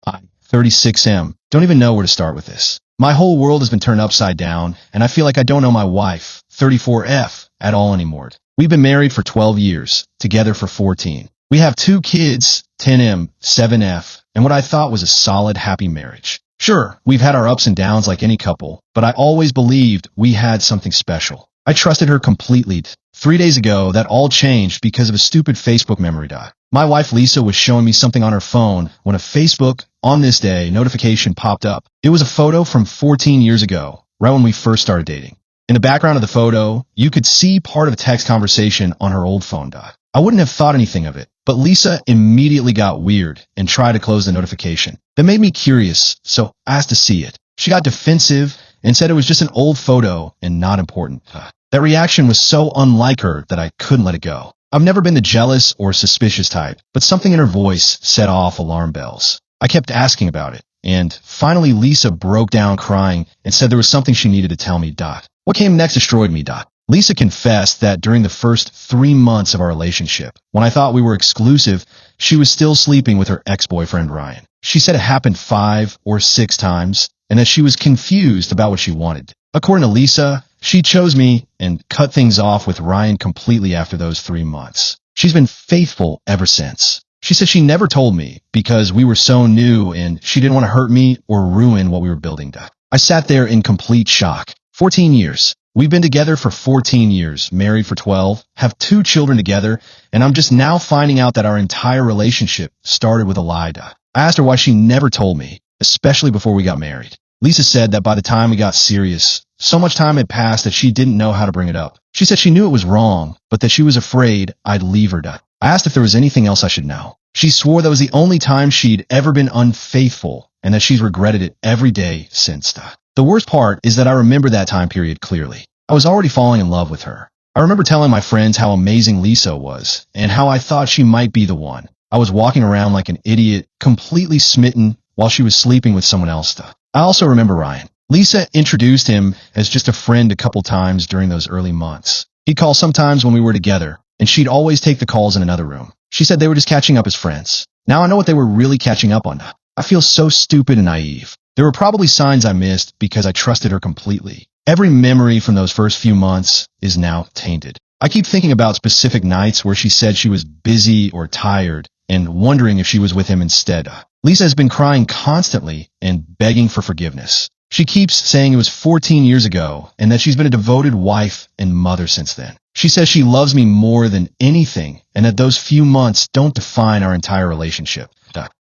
I, 36M, don't even know where to start with this. My whole world has been turned upside down, and I feel like I don't know my wife, 34F, at all anymore. We've been married for 12 years, together for 14. We have 2 kids, 10M, 7F, and what I thought was a solid, happy marriage. Sure, we've had our ups and downs like any couple, but I always believed we had something special. I trusted her completely. 3 days ago, that all changed because of a stupid Facebook memory dot. My wife Lisa was showing me something on her phone when a Facebook, on this day, notification popped up. It was a photo from 14 years ago, right when we first started dating. In the background of the photo, you could see part of a text conversation on her old phone dot. I wouldn't have thought anything of it, but Lisa immediately got weird and tried to close the notification. That made me curious, so I asked to see it. She got defensive and said it was just an old photo and not important. That reaction was so unlike her that I couldn't let it go. I've never been the jealous or suspicious type, but something in her voice set off alarm bells. I kept asking about it, and finally Lisa broke down crying and said there was something she needed to tell me. What came next destroyed me. Lisa confessed that during the first 3 months of our relationship, when I thought we were exclusive, she was still sleeping with her ex-boyfriend Ryan. She said it happened 5 or 6 times, and that she was confused about what she wanted. According to Lisa, she chose me and cut things off with Ryan completely after those 3 months. She's been faithful ever since. She said she never told me because we were so new and she didn't want to hurt me or ruin what we were building. I sat there in complete shock. 14 years. We've been together for 14 years, married for 12, have 2 children together, and I'm just now finding out that our entire relationship started with a lie. I asked her why she never told me, especially before we got married. Lisa said that by the time we got serious, so much time had passed that she didn't know how to bring it up. She said she knew it was wrong, but that she was afraid I'd leave her. I asked if there was anything else I should know. She swore that was the only time she'd ever been unfaithful and that she's regretted it every day since. The worst part is that I remember that time period clearly. I was already falling in love with her. I remember telling my friends how amazing Lisa was and how I thought she might be the one. I was walking around like an idiot, completely smitten while she was sleeping with someone else. I also remember Ryan. Lisa introduced him as just a friend a couple times during those early months. He'd call sometimes when we were together, and she'd always take the calls in another room. She said they were just catching up as friends. Now I know what they were really catching up on. I feel so stupid and naive. There were probably signs I missed because I trusted her completely. Every memory from those first few months is now tainted. I keep thinking about specific nights where she said she was busy or tired and wondering if she was with him instead. Lisa has been crying constantly and begging for forgiveness. She keeps saying it was 14 years ago and that she's been a devoted wife and mother since then. She says she loves me more than anything and that those few months don't define our entire relationship.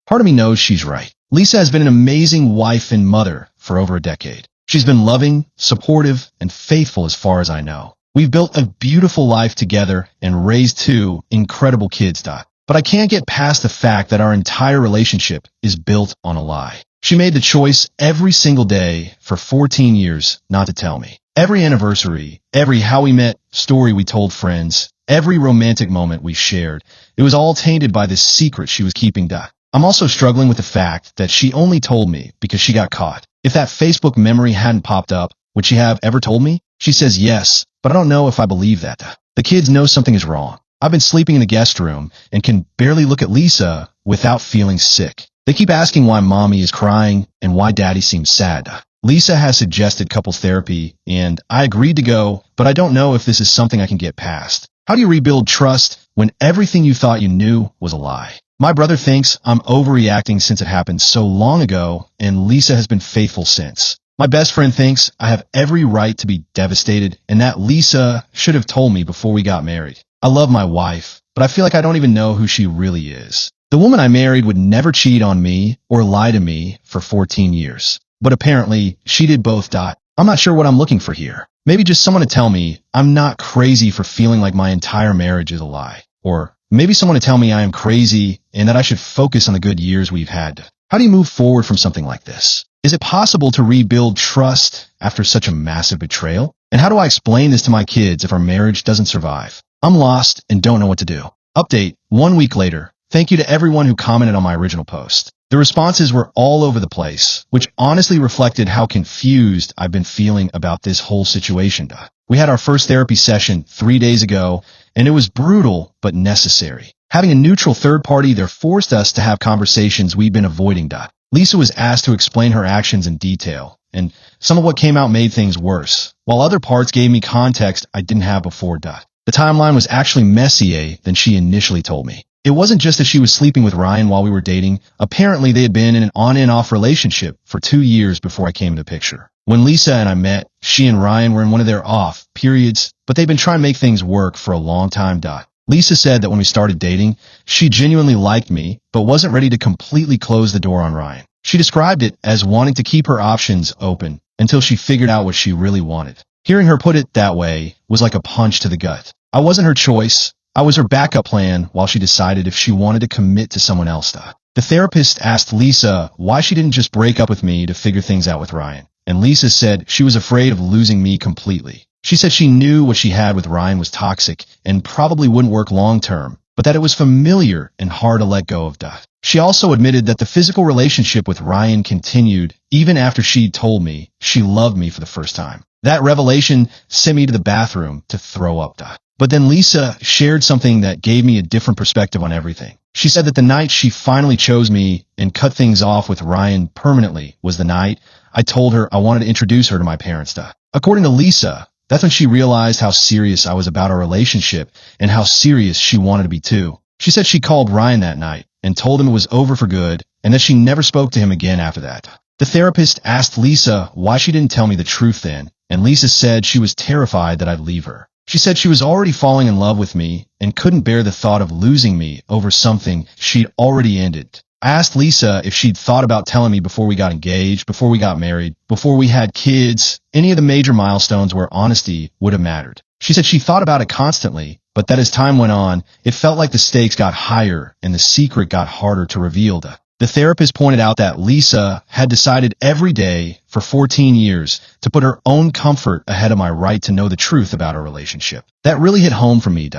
Part of me knows she's right. Lisa has been an amazing wife and mother for over a decade. She's been loving, supportive, and faithful as far as I know. We've built a beautiful life together and raised 2 incredible kids. But I can't get past the fact that our entire relationship is built on a lie. She made the choice every single day for 14 years not to tell me. Every anniversary, every how we met story we told friends, every romantic moment we shared, it was all tainted by this secret she was keeping. I'm also struggling with the fact that she only told me because she got caught. If that Facebook memory hadn't popped up, would she have ever told me? She says yes, but I don't know if I believe that. The kids know something is wrong. I've been sleeping in the guest room and can barely look at Lisa without feeling sick. They keep asking why mommy is crying and why daddy seems sad. Lisa has suggested couples therapy, and I agreed to go, but I don't know if this is something I can get past. How do you rebuild trust when everything you thought you knew was a lie? My brother thinks I'm overreacting since it happened so long ago, and Lisa has been faithful since. My best friend thinks I have every right to be devastated and that Lisa should have told me before we got married. I love my wife, but I feel like I don't even know who she really is. The woman I married would never cheat on me or lie to me for 14 years. But apparently, she did both. I'm not sure what I'm looking for here. Maybe just someone to tell me I'm not crazy for feeling like my entire marriage is a lie. Or maybe someone to tell me I am crazy and that I should focus on the good years we've had. How do you move forward from something like this? Is it possible to rebuild trust after such a massive betrayal? And how do I explain this to my kids if our marriage doesn't survive? I'm lost and don't know what to do. Update, 1 week later. Thank you to everyone who commented on my original post. The responses were all over the place, which honestly reflected how confused I've been feeling about this whole situation. We had our first therapy session 3 days ago, and it was brutal but necessary. Having a neutral third party there forced us to have conversations we'd been avoiding. Lisa was asked to explain her actions in detail, and some of what came out made things worse, while other parts gave me context I didn't have before. The timeline was actually messier than she initially told me. It wasn't just that she was sleeping with Ryan while we were dating. Apparently, they had been in an on-and-off relationship for 2 years before I came into the picture. When Lisa and I met, she and Ryan were in one of their off periods, but they'd been trying to make things work for a long time. Lisa said that when we started dating, she genuinely liked me, but wasn't ready to completely close the door on Ryan. She described it as wanting to keep her options open until she figured out what she really wanted. Hearing her put it that way was like a punch to the gut. I wasn't her choice. I was her backup plan while she decided if she wanted to commit to someone else. The therapist asked Lisa why she didn't just break up with me to figure things out with Ryan, and Lisa said she was afraid of losing me completely. She said she knew what she had with Ryan was toxic and probably wouldn't work long term, but that it was familiar and hard to let go of. She also admitted that the physical relationship with Ryan continued even after she'd told me she loved me for the first time. That revelation sent me to the bathroom to throw up. But then Lisa shared something that gave me a different perspective on everything. She said that the night she finally chose me and cut things off with Ryan permanently was the night I told her I wanted to introduce her to my parents. According to Lisa, that's when she realized how serious I was about our relationship and how serious she wanted to be too. She said she called Ryan that night and told him it was over for good and that she never spoke to him again after that. The therapist asked Lisa why she didn't tell me the truth then, and Lisa said she was terrified that I'd leave her. She said she was already falling in love with me and couldn't bear the thought of losing me over something she'd already ended. I asked Lisa if she'd thought about telling me before we got engaged, before we got married, before we had kids, any of the major milestones where honesty would have mattered. She said she thought about it constantly, but that as time went on, it felt like the stakes got higher and the secret got harder to reveal. The therapist pointed out that Lisa had decided every day for 14 years to put her own comfort ahead of my right to know the truth about our relationship. That really hit home for me.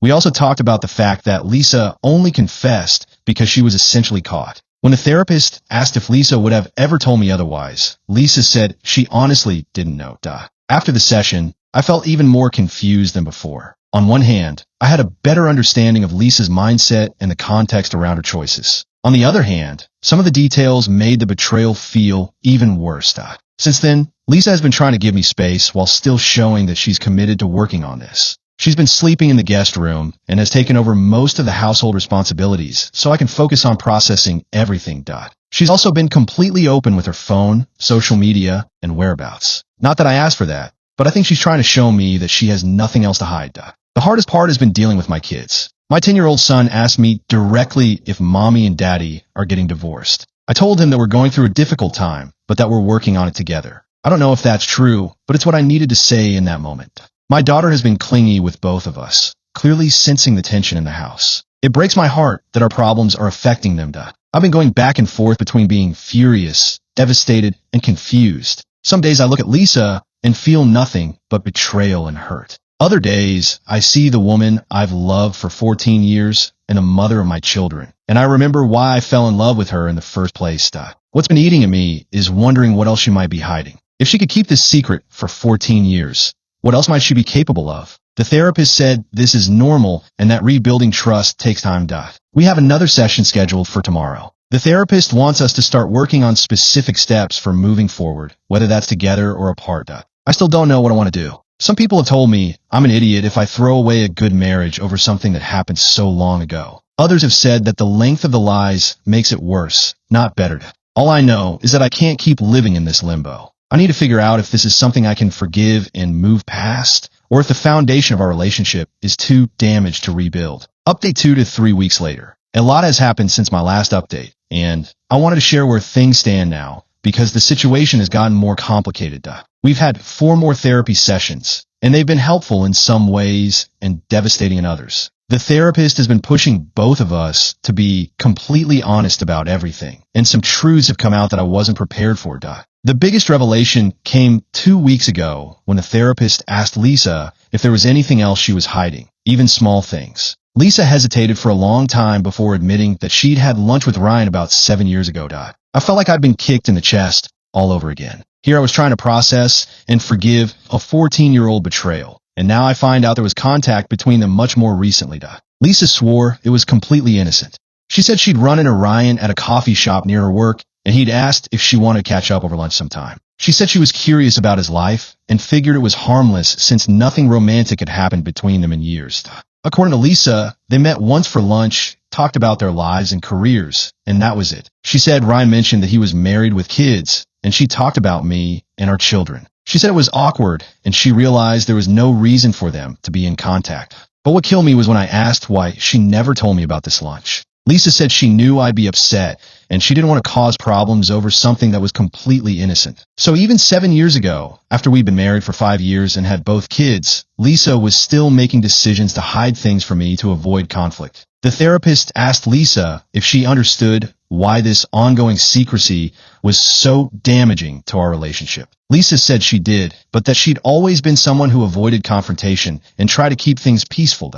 We also talked about the fact that Lisa only confessed because she was essentially caught. When the therapist asked if Lisa would have ever told me otherwise, Lisa said she honestly didn't know. After the session, I felt even more confused than before. On one hand, I had a better understanding of Lisa's mindset and the context around her choices. On the other hand, some of the details made the betrayal feel even worse. Since then, Lisa has been trying to give me space while still showing that she's committed to working on this. She's been sleeping in the guest room and has taken over most of the household responsibilities so I can focus on processing everything. She's also been completely open with her phone, social media, and whereabouts. Not that I asked for that, but I think she's trying to show me that she has nothing else to hide. The hardest part has been dealing with my kids. My 10-year-old son asked me directly if mommy and daddy are getting divorced. I told him that we're going through a difficult time, but that we're working on it together. I don't know if that's true, but it's what I needed to say in that moment. My daughter has been clingy with both of us, clearly sensing the tension in the house. It breaks my heart that our problems are affecting them. I've been going back and forth between being furious, devastated, and confused. Some days I look at Lisa and feel nothing but betrayal and hurt. Other days, I see the woman I've loved for 14 years and the mother of my children, and I remember why I fell in love with her in the first place. What's been eating at me is wondering what else she might be hiding. If she could keep this secret for 14 years, what else might she be capable of? The therapist said this is normal and that rebuilding trust takes time. We have another session scheduled for tomorrow. The therapist wants us to start working on specific steps for moving forward, whether that's together or apart. I still don't know what I want to do. Some people have told me I'm an idiot if I throw away a good marriage over something that happened so long ago. Others have said that the length of the lies makes it worse, not better. All I know is that I can't keep living in this limbo. I need to figure out if this is something I can forgive and move past, or if the foundation of our relationship is too damaged to rebuild. Update 2 to 3 weeks later. A lot has happened since my last update, and I wanted to share where things stand now, because the situation has gotten more complicated. We've had 4 more therapy sessions, and they've been helpful in some ways and devastating in others. The therapist has been pushing both of us to be completely honest about everything, and some truths have come out that I wasn't prepared for. The biggest revelation came 2 weeks ago when the therapist asked Lisa if there was anything else she was hiding, even small things. Lisa hesitated for a long time before admitting that she'd had lunch with Ryan about 7 years ago. I felt like I'd been kicked in the chest all over again. Here I was trying to process and forgive a 14-year-old betrayal, and now I find out there was contact between them much more recently. Lisa swore it was completely innocent. She said she'd run into Ryan at a coffee shop near her work, and he'd asked if she wanted to catch up over lunch sometime. She said she was curious about his life and figured it was harmless since nothing romantic had happened between them in years. According to Lisa, they met once for lunch, talked about their lives and careers, and that was it. She said Ryan mentioned that he was married with kids, and she talked about me and our children. She said it was awkward, and she realized there was no reason for them to be in contact. But what killed me was when I asked why she never told me about this lunch. Lisa said she knew I'd be upset, and she didn't want to cause problems over something that was completely innocent. So even 7 years ago, after we'd been married for 5 years and had both kids, Lisa was still making decisions to hide things from me to avoid conflict. The therapist asked Lisa if she understood why this ongoing secrecy was so damaging to our relationship. Lisa said she did, but that she'd always been someone who avoided confrontation and tried to keep things peaceful.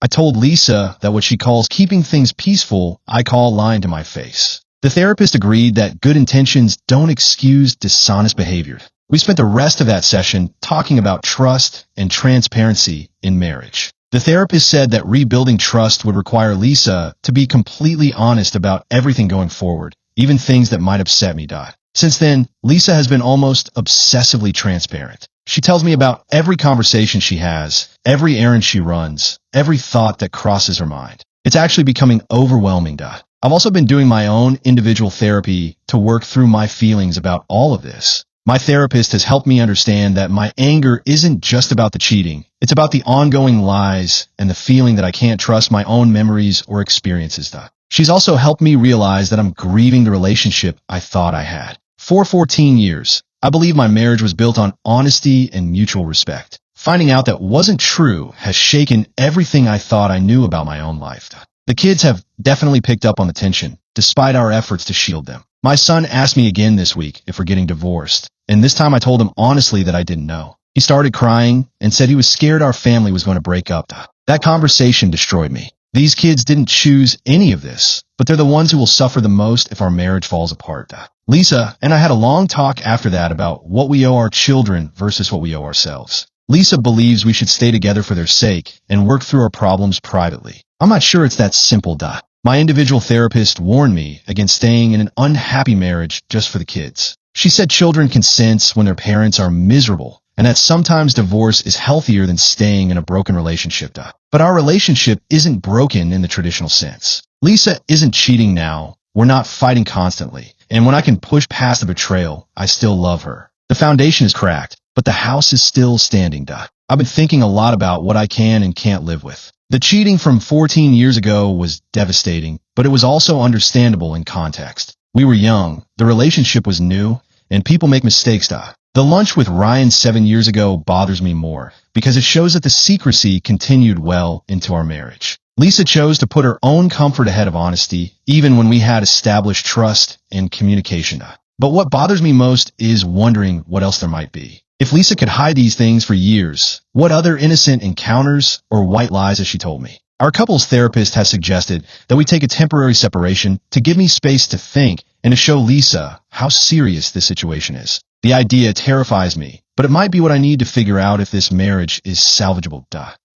I told Lisa that what she calls keeping things peaceful, I call lying to my face. The therapist agreed that good intentions don't excuse dishonest behavior. We spent the rest of that session talking about trust and transparency in marriage. The therapist said that rebuilding trust would require Lisa to be completely honest about everything going forward, even things that might upset me. Since then, Lisa has been almost obsessively transparent. She tells me about every conversation she has, every errand she runs, every thought that crosses her mind. It's actually becoming overwhelming. I've also been doing my own individual therapy to work through my feelings about all of this. My therapist has helped me understand that my anger isn't just about the cheating. It's about the ongoing lies and the feeling that I can't trust my own memories or experiences. She's also helped me realize that I'm grieving the relationship I thought I had. For 14 years, I believe my marriage was built on honesty and mutual respect. Finding out that wasn't true has shaken everything I thought I knew about my own life. The kids have definitely picked up on the tension, despite our efforts to shield them. My son asked me again this week if we're getting divorced, and this time I told him honestly that I didn't know. He started crying and said he was scared our family was going to break up. That conversation destroyed me. These kids didn't choose any of this, but they're the ones who will suffer the most if our marriage falls apart. Lisa and I had a long talk after that about what we owe our children versus what we owe ourselves. Lisa believes we should stay together for their sake and work through our problems privately. I'm not sure it's that simple. My individual therapist warned me against staying in an unhappy marriage just for the kids. She said children can sense when their parents are miserable, and that sometimes divorce is healthier than staying in a broken relationship. But our relationship isn't broken in the traditional sense. Lisa isn't cheating now. We're not fighting constantly. And when I can push past the betrayal, I still love her. The foundation is cracked, but the house is still standing. I've been thinking a lot about what I can and can't live with. The cheating from 14 years ago was devastating, but it was also understandable in context. We were young, the relationship was new, and people make mistakes. The lunch with Ryan 7 years ago bothers me more because it shows that the secrecy continued well into our marriage. Lisa chose to put her own comfort ahead of honesty, even when we had established trust and communication. But what bothers me most is wondering what else there might be. If Lisa could hide these things for years, what other innocent encounters or white lies has she told me? Our couples therapist has suggested that we take a temporary separation to give me space to think and to show Lisa how serious this situation is. The idea terrifies me, but it might be what I need to figure out if this marriage is salvageable.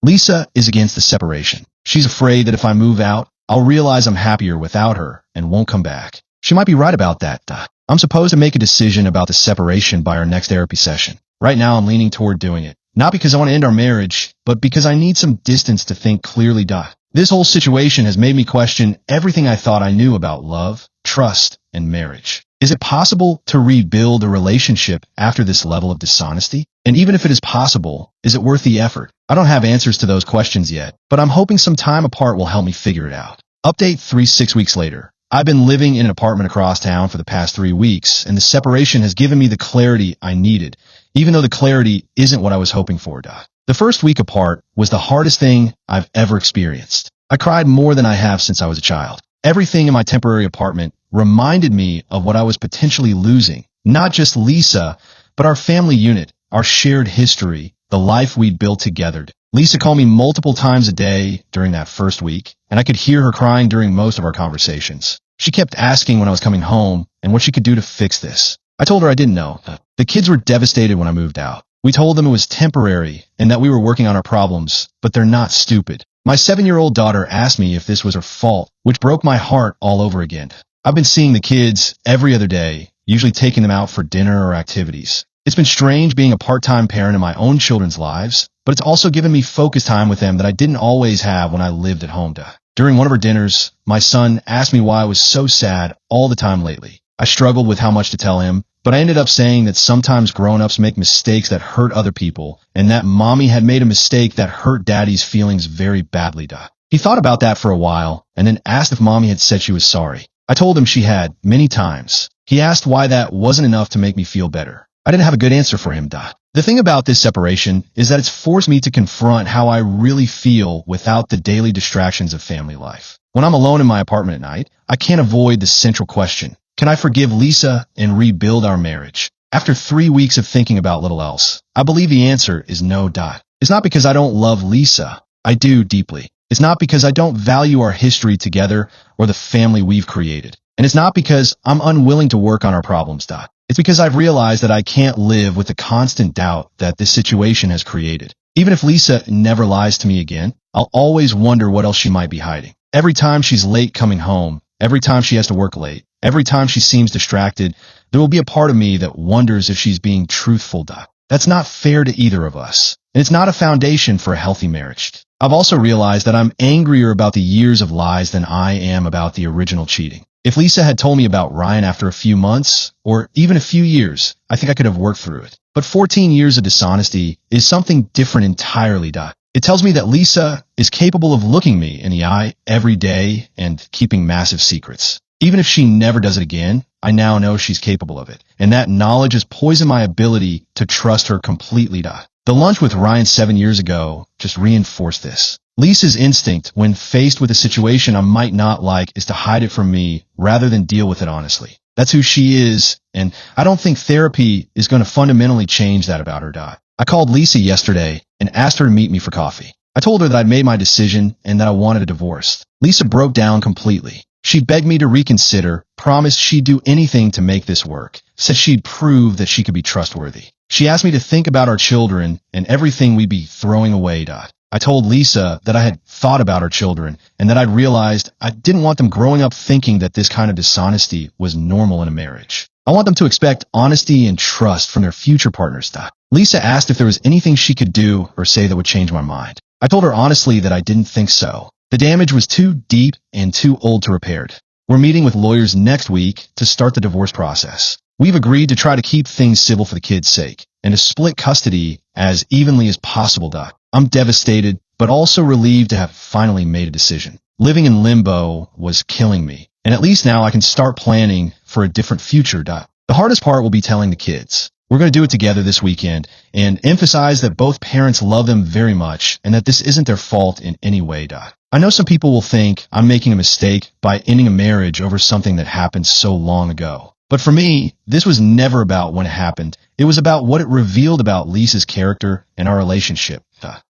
Lisa is against the separation. She's afraid that if I move out, I'll realize I'm happier without her and won't come back. She might be right about that. I'm supposed to make a decision about the separation by our next therapy session. Right now, I'm leaning toward doing it. Not because I want to end our marriage, but because I need some distance to think clearly. This whole situation has made me question everything I thought I knew about love, trust, and marriage. Is it possible to rebuild a relationship after this level of dishonesty? And even if it is possible, is it worth the effort? I don't have answers to those questions yet, but I'm hoping some time apart will help me figure it out. Update 6 weeks later. I've been living in an apartment across town for the past 3 weeks, and the separation has given me the clarity I needed, even though the clarity isn't what I was hoping for. The first week apart was the hardest thing I've ever experienced. I cried more than I have since I was a child. Everything in my temporary apartment reminded me of what I was potentially losing. Not just Lisa, but our family unit, our shared history, the life we'd built together. Lisa called me multiple times a day during that first week, and I could hear her crying during most of our conversations. She kept asking when I was coming home and what she could do to fix this. I told her I didn't know. The kids were devastated when I moved out. We told them it was temporary and that we were working on our problems, but they're not stupid. My 7-year-old daughter asked me if this was her fault, which broke my heart all over again. I've been seeing the kids every other day, usually taking them out for dinner or activities. It's been strange being a part-time parent in my own children's lives, but it's also given me focus time with them that I didn't always have when I lived at home. During one of our dinners, my son asked me why I was so sad all the time lately. I struggled with how much to tell him, but I ended up saying that sometimes grown-ups make mistakes that hurt other people, and that mommy had made a mistake that hurt daddy's feelings very badly. He thought about that for a while, and then asked if mommy had said she was sorry. I told him she had, many times. He asked why that wasn't enough to make me feel better. I didn't have a good answer for him. The thing about this separation is that it's forced me to confront how I really feel without the daily distractions of family life. When I'm alone in my apartment at night, I can't avoid the central question: can I forgive Lisa and rebuild our marriage? After 3 weeks of thinking about little else, I believe the answer is no. It's not because I don't love Lisa. I do deeply. It's not because I don't value our history together or the family we've created. And it's not because I'm unwilling to work on our problems. It's because I've realized that I can't live with the constant doubt that this situation has created. Even if Lisa never lies to me again, I'll always wonder what else she might be hiding. Every time she's late coming home, every time she has to work late, every time she seems distracted, there will be a part of me that wonders if she's being truthful. That's not fair to either of us, and it's not a foundation for a healthy marriage. I've also realized that I'm angrier about the years of lies than I am about the original cheating. If Lisa had told me about Ryan after a few months, or even a few years, I think I could have worked through it. But 14 years of dishonesty is something different entirely. It tells me that Lisa is capable of looking me in the eye every day and keeping massive secrets. Even if she never does it again, I now know she's capable of it, and that knowledge has poisoned my ability to trust her completely. The lunch with Ryan 7 years ago just reinforced this. Lisa's instinct, when faced with a situation I might not like, is to hide it from me rather than deal with it honestly. That's who she is, and I don't think therapy is going to fundamentally change that about her. I called Lisa yesterday and asked her to meet me for coffee. I told her that I'd made my decision and that I wanted a divorce. Lisa broke down completely. She begged me to reconsider, promised she'd do anything to make this work, said she'd prove that she could be trustworthy. She asked me to think about our children and everything we'd be throwing away. I told Lisa that I had thought about our children and that I'd realized I didn't want them growing up thinking that this kind of dishonesty was normal in a marriage. I want them to expect honesty and trust from their future partners. Lisa asked if there was anything she could do or say that would change my mind. I told her honestly that I didn't think so. The damage was too deep and too old to repair. We're meeting with lawyers next week to start the divorce process. We've agreed to try to keep things civil for the kids' sake and to split custody as evenly as possible. I'm devastated, but also relieved to have finally made a decision. Living in limbo was killing me, and at least now I can start planning for a different future. The hardest part will be telling the kids. We're going to do it together this weekend and emphasize that both parents love them very much and that this isn't their fault in any way. I know some people will think I'm making a mistake by ending a marriage over something that happened so long ago. But for me, this was never about when it happened. It was about what it revealed about Lisa's character and our relationship.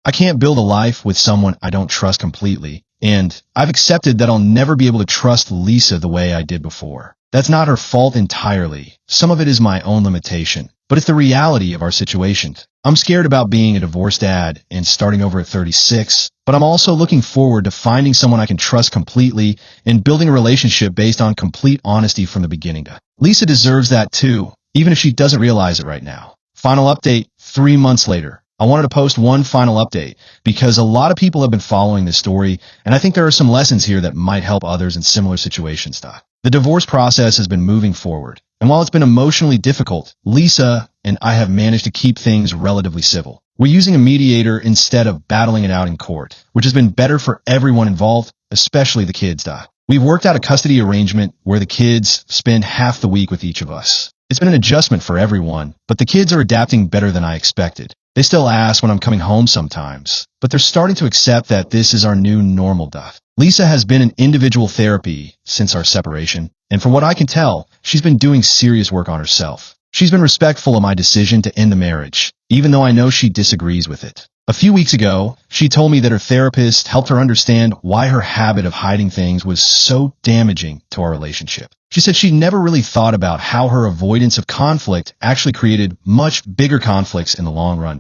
I can't build a life with someone I don't trust completely, and I've accepted that I'll never be able to trust Lisa the way I did before. That's not her fault entirely. Some of it is my own limitation, but it's the reality of our situation. I'm scared about being a divorced dad and starting over at 36, but I'm also looking forward to finding someone I can trust completely and building a relationship based on complete honesty from the beginning. Lisa deserves that too, even if she doesn't realize it right now. Final update 3 months later. I wanted to post one final update because a lot of people have been following this story, and I think there are some lessons here that might help others in similar situations. The divorce process has been moving forward, and while it's been emotionally difficult, Lisa and I have managed to keep things relatively civil. We're using a mediator instead of battling it out in court, which has been better for everyone involved, especially the kids. We've worked out a custody arrangement where the kids spend half the week with each of us. It's been an adjustment for everyone, but the kids are adapting better than I expected. They still ask when I'm coming home sometimes, but they're starting to accept that this is our new normal. Lisa has been in individual therapy since our separation, and from what I can tell, she's been doing serious work on herself. She's been respectful of my decision to end the marriage, even though I know she disagrees with it. A few weeks ago, she told me that her therapist helped her understand why her habit of hiding things was so damaging to our relationship. She said she never really thought about how her avoidance of conflict actually created much bigger conflicts in the long run.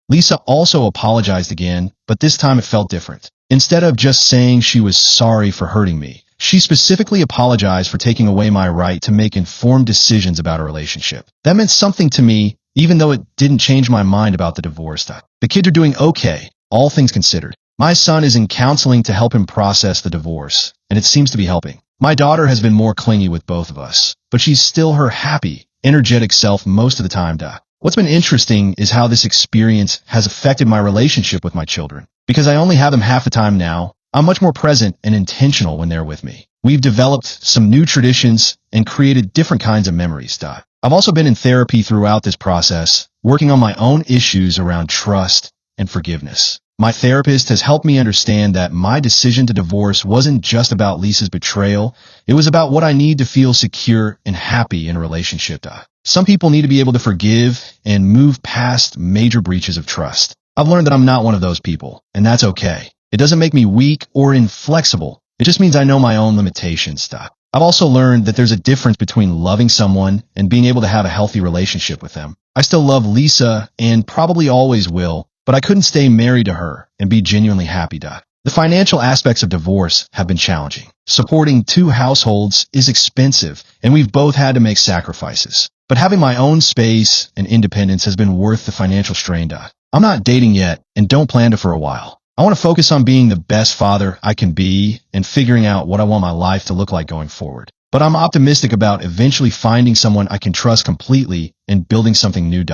Lisa also apologized again, but this time it felt different. Instead of just saying she was sorry for hurting me, She specifically apologized for taking away my right to make informed decisions about our relationship. That meant something to me, even though it didn't change my mind about the divorce. The kids are doing okay, all things considered. My son is in counseling to help him process the divorce, and it seems to be helping. My daughter has been more clingy with both of us, but she's still her happy, energetic self most of the time. What's been interesting is how this experience has affected my relationship with my children. Because I only have them half the time now, I'm much more present and intentional when they're with me. We've developed some new traditions and created different kinds of memories. I've also been in therapy throughout this process, working on my own issues around trust and forgiveness. My therapist has helped me understand that my decision to divorce wasn't just about Lisa's betrayal, it was about what I need to feel secure and happy in a relationship. Some people need to be able to forgive and move past major breaches of trust. I've learned that I'm not one of those people, and that's okay. It doesn't make me weak or inflexible. It just means I know my own limitations. I've also learned that there's a difference between loving someone and being able to have a healthy relationship with them. I still love Lisa and probably always will, but I couldn't stay married to her and be genuinely happy. The financial aspects of divorce have been challenging. Supporting two households is expensive, and we've both had to make sacrifices. But having my own space and independence has been worth the financial strain. I'm not dating yet and don't plan to for a while. I want to focus on being the best father I can be and figuring out what I want my life to look like going forward. But I'm optimistic about eventually finding someone I can trust completely and building something new.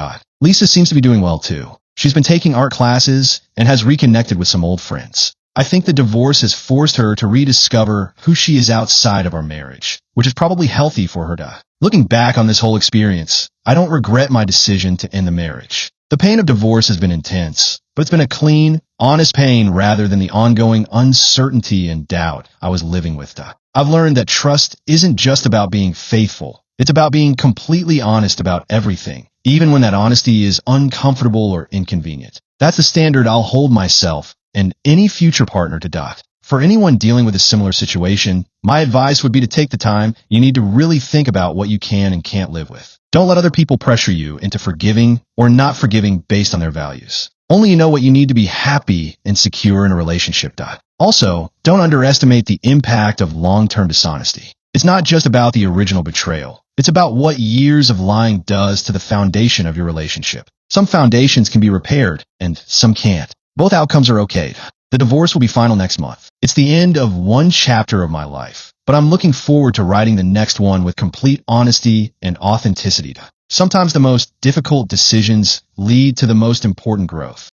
Lisa seems to be doing well too. She's been taking art classes and has reconnected with some old friends. I think the divorce has forced her to rediscover who she is outside of our marriage, which is probably healthy for her. Looking back on this whole experience, I don't regret my decision to end the marriage. The pain of divorce has been intense, but it's been a clean, honest pain rather than the ongoing uncertainty and doubt I was living with. I've learned that trust isn't just about being faithful. It's about being completely honest about everything, even when that honesty is uncomfortable or inconvenient. That's the standard I'll hold myself and any future partner to. For anyone dealing with a similar situation, my advice would be to take the time you need to really think about what you can and can't live with. Don't let other people pressure you into forgiving or not forgiving based on their values. Only you know what you need to be happy and secure in a relationship. Also, don't underestimate the impact of long-term dishonesty. It's not just about the original betrayal. It's about what years of lying does to the foundation of your relationship. Some foundations can be repaired, and some can't. Both outcomes are okay. The divorce will be final next month. It's the end of one chapter of my life, but I'm looking forward to writing the next one with complete honesty and authenticity. Sometimes the most difficult decisions lead to the most important growth.